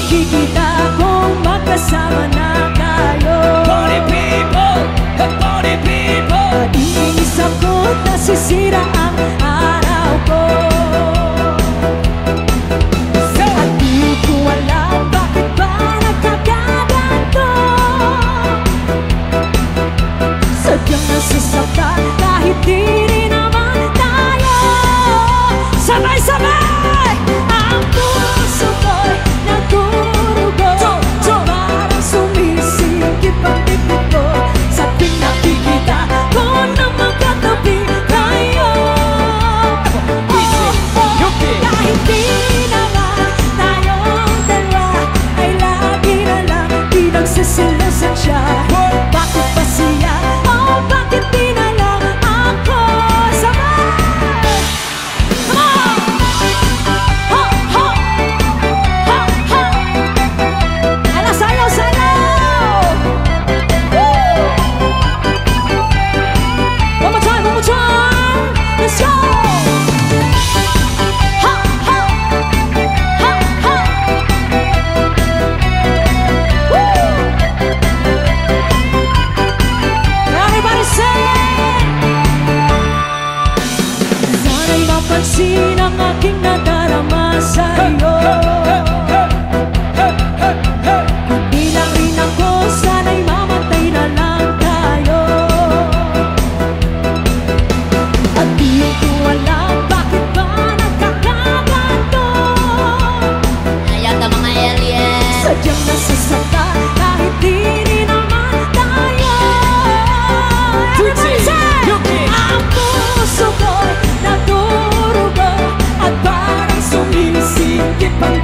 makikita kung magkasama na tayo. Party people, party people. Iinis ako't nasisira ang araw ko. At di ko alam bakit ba nagkakaganto. Sadyang nasasaktan kahit di rin naman tayo. Sabay-sabay! Ang puso ko'y nagdurugo. Parang sumisikip ang dibdib ko. Sa tuwing nakikita ko na magkatabi tayo. Kahit di naman tayong dalawa ay lagi na lang pinagsisilasan siya. Bakit ba siya? Oh, bakit di na lang ako? Sabay! Come on! Ho! Ho! Ho! Ho! Ala, sayaw, sayaw! Woo! One more time, one more time! Let's go! Ha! Ha! Ha! Ha! Woo! Everybody sing! Sana'y mapansin ang aking nadarama sa'yo. Kung di lang rin ako, sana'y mamatay na lang tayo. At di ko alam bakit ba nagkakaganto. Ayaw ka mga alien. Sadyang nasasaktan kahit di rin naman tayo. Everybody say! Ang puso ko'y nagdurugo at parang sumisikip ang